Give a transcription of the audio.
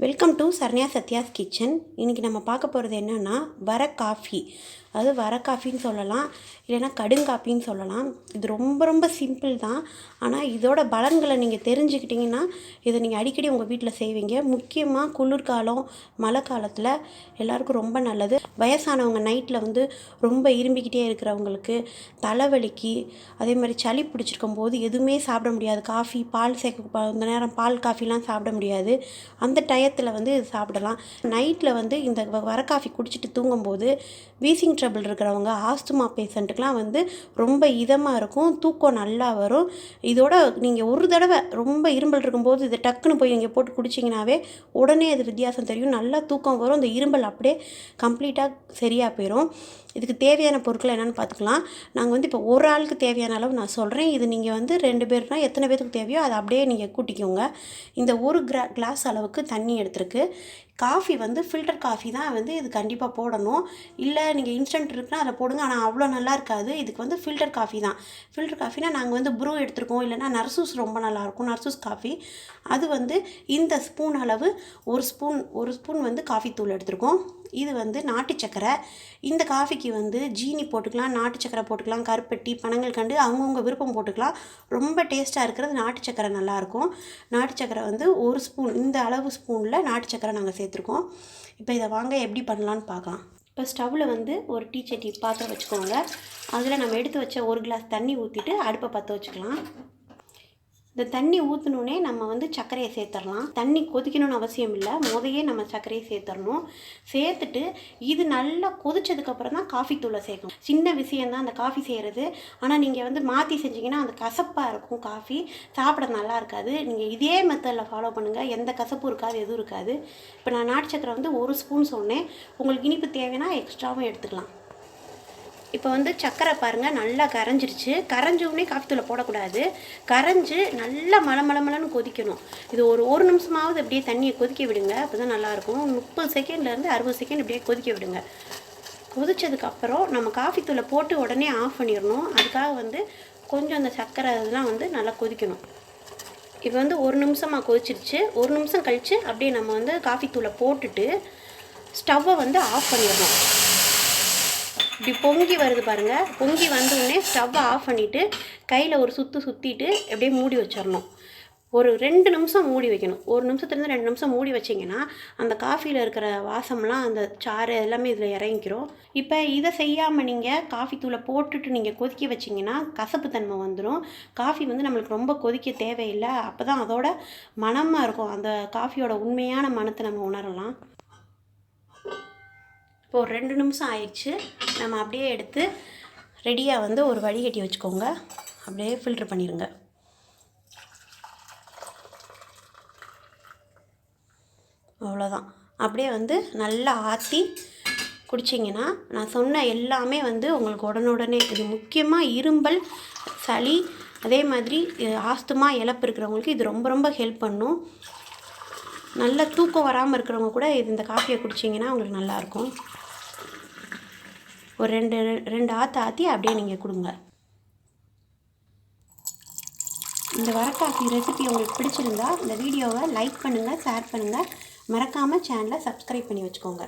Welcome to Saranya Sathya's kitchen. இன்றைக்கி நம்ம பார்க்க போகிறது என்னென்னா வர காஃபி. அது வர காஃபின்னு சொல்லலாம், இல்லைன்னா கடுங்காப்பின்னு சொல்லலாம். இது ரொம்ப ரொம்ப சிம்பிள் தான். ஆனால் இதோட பலன்களை நீங்கள் தெரிஞ்சுக்கிட்டிங்கன்னா இதை நீங்கள் அடிக்கடி உங்கள் வீட்டில் செய்வீங்க. முக்கியமாக குளிர்காலம் மழை காலத்தில் எல்லாருக்கும் ரொம்ப நல்லது. வயசானவங்க நைட்டில் ரொம்ப இரும்பிக்கிட்டே இருக்கிறவங்களுக்கு, தலைவலிக்கு, அதே மாதிரி சளி பிடிச்சிருக்கும் போது எதுவுமே சாப்பிட முடியாது, காஃபி பால் சேர்க்க இந்த நேரம் பால் காஃபிலாம் சாப்பிட முடியாது, அந்த டயத்தில் இது சாப்பிடலாம். நைட்டில் இந்த வர காஃபி குடிச்சிட்டு தூங்கும்போது வீசிங் ட்ரபிள் இருக்கிறவங்க, ஆஸ்துமா பேஷண்ட்டுக்கெலாம் ரொம்ப இதமாக இருக்கும், தூக்கம் நல்லா வரும். இதோட நீங்கள் ஒரு தடவை ரொம்ப இரும்பல் இருக்கும்போது இதை டக்குன்னு போய் நீங்கள் போட்டு குடிச்சிங்கனாவே உடனே அது வித்தியாசம் தெரியும், நல்லா தூக்கம் வரும், இந்த இரும்பல் அப்படியே கம்ப்ளீட்டாக சரியாக போயிடும். இதுக்கு தேவையான பொருட்கள் என்னென்னு பார்த்துக்கலாம். நாங்கள் இப்போ ஒரு ஆளுக்கு தேவையான அளவு நான் சொல்கிறேன். இது நீங்கள் 2 பேர்னா எத்தனை பேருக்கு தேவையோ அதை அப்படியே நீங்கள் கூட்டிக்கோங்க. இந்த ஒரு கிளாஸ் அளவுக்கு தண்ணி எடுத்துருக்கு. காஃபி ஃபில்டர் காஃபி தான் இது கண்டிப்பாக போடணும். இல்லை நீங்கள் இன்ஸ்டன்ட் இருக்குன்னா அதை போடுங்க, ஆனால் அவ்வளோ நல்லா இருக்காது. இதுக்கு ஃபில்டர் காஃபி தான். ஃபில்டர் காஃபினா நாங்கள் ப்ரூ எடுத்துருக்கோம், இல்லைனா நர்சூஸ் ரொம்ப நல்லாயிருக்கும், நர்சூஸ் காஃபி. அது இந்த ஸ்பூன் அளவு ஒரு ஸ்பூன் காஃபி தூள் எடுத்துருக்கோம். இது நாட்டு சக்கரை. இந்த காஃபிக்கு ஜீனி போட்டுக்கலாம், நாட்டு சக்கரை போட்டுக்கலாம், கருப்பட்டி, பனங்கல்கண்டு அவங்கவுங்க விருப்பம் போட்டுக்கலாம். ரொம்ப டேஸ்ட்டாக இருக்கிறது நாட்டு சக்கரை நல்லாயிருக்கும். நாட்டு சக்கரை ஒரு ஸ்பூன், இந்த அளவு ஸ்பூனில் நாட்டு சக்கரை நாங்கள் சேர்த்துருக்கோம். இப்போ இதை வாங்க எப்படி பண்ணலான்னு பார்க்கலாம். இப்போ ஸ்டவ்வில் ஒரு டீச்சட்டி பாத்திரம் வச்சுக்கோங்க. அதில் நம்ம எடுத்து வச்ச ஒரு கிளாஸ் தண்ணி ஊற்றிட்டு அடுப்பை பற்ற வச்சுக்கலாம். இந்த தண்ணி ஊற்றினோடனே நம்ம சர்க்கரையை சேர்த்துடலாம். தண்ணி கொதிக்கணும்னு அவசியம் இல்லை, முதல்லையே நம்ம சர்க்கரையை சேர்த்துடணும். சேர்த்துட்டு இது நல்லா கொதிச்சதுக்கப்புறம் தான் காஃபி தூளை சேர்க்கணும். சின்ன விஷயந்தான் அந்த காஃபி செய்கிறது. ஆனால் நீங்கள் மாற்றி செஞ்சிங்கன்னா அந்த கசப்பாக இருக்கும், காஃபி சாப்பிட நல்லா இருக்காது. நீங்கள் இதே மெத்தடில் ஃபாலோ பண்ணுங்கள், எந்த கசப்பும் இருக்காது, எதுவும் இருக்காது. இப்போ நான் நாட்டு சக்கரை ஒரு ஸ்பூன் சொன்னேன், உங்களுக்கு இனிப்பு தேவைன்னா எக்ஸ்ட்ராவும் எடுத்துக்கலாம். இப்போ சக்கரை பாருங்கள் நல்லா கரைஞ்சிருச்சு. கரைஞ்சோடனே காஃபி தூளை போடக்கூடாது, கரைஞ்சி நல்லா மலமலன்னு கொதிக்கணும். இது ஒரு நிமிஷமாவது அப்படியே தண்ணியை கொதிக்க விடுங்க, அப்போ தான் நல்லாயிருக்கும். 30 செகண்ட்லேருந்து 60 செகண்ட் இப்படியே கொதிக்க விடுங்க. கொதிச்சதுக்கப்புறம் நம்ம காஃபி தூளை போட்டு உடனே ஆஃப் பண்ணிடணும். அதுக்காக கொஞ்சம் அந்த சக்கரை இதெல்லாம் நல்லா கொதிக்கணும். இப்போ ஒரு நிமிஷமாக கொதிச்சிருச்சு. ஒரு நிமிஷம் கழித்து அப்படியே நம்ம காஃபி தூளை போட்டுட்டு ஸ்டவ்வை ஆஃப் பண்ணிடணும். இப்படி பொங்கி வருது பாருங்கள். பொங்கி வந்தோடனே ஸ்டவ்வை ஆஃப் பண்ணிவிட்டு கையில் ஒரு சுற்றிட்டு அப்படியே மூடி வச்சிடணும். ஒரு 2 நிமிஷம் மூடி வைக்கணும். 1 நிமிஷத்துலேருந்து 2 நிமிஷம் மூடி வச்சிங்கன்னா அந்த காஃபியில் இருக்கிற வாசம்லாம், அந்த சாறு எல்லாமே இதில் இறங்கிக்கிறோம். இப்போ இதை செய்யாமல் நீங்கள் காஃபி தூளை போட்டுட்டு நீங்கள் கொதிக்க வச்சிங்கன்னா கசப்பு தன்மை வந்துடும். காஃபி நம்மளுக்கு ரொம்ப கொதிக்க தேவையில்லை. அப்போ தான் அதோட மணமாக இருக்கும், அந்த காஃபியோட உண்மையான மணத்தை நம்ம உணரலாம். இப்போ ஒரு 2 நிமிஷம் ஆயிடுச்சு. நம்ம அப்படியே எடுத்து ரெடியாக ஒரு வடிகட்டி வச்சுக்கோங்க. அப்படியே ஃபில்ட்ரு பண்ணிடுங்க. அவ்வளோதான். அப்படியே நல்லா ஆற்றி குடிச்சிங்கன்னா நான் சொன்ன எல்லாமே உங்களுக்கு உடனுடனே. இது முக்கியமாக இரும்பல், சளி, அதே மாதிரி ஆஸ்துமா, இழப்பு இருக்கிறவங்களுக்கு இது ரொம்ப ரொம்ப ஹெல்ப் பண்ணும். நல்ல தூக்கம் வராமல் இருக்கிறவங்க கூட இந்த காஃபியை குடிச்சிங்கன்னா உங்களுக்கு நல்லாயிருக்கும். ஒரு ரெண்டு ஆற்றி அப்படியே நீங்கள் கொடுங்க. இந்த வர காஃபி ரெசிபி உங்களுக்கு பிடிச்சிருந்தா இந்த வீடியோவை லைக் பண்ணுங்கள், ஷேர் பண்ணுங்கள், மறக்காமல் சேனலை சப்ஸ்கிரைப் பண்ணி வச்சுக்கோங்க.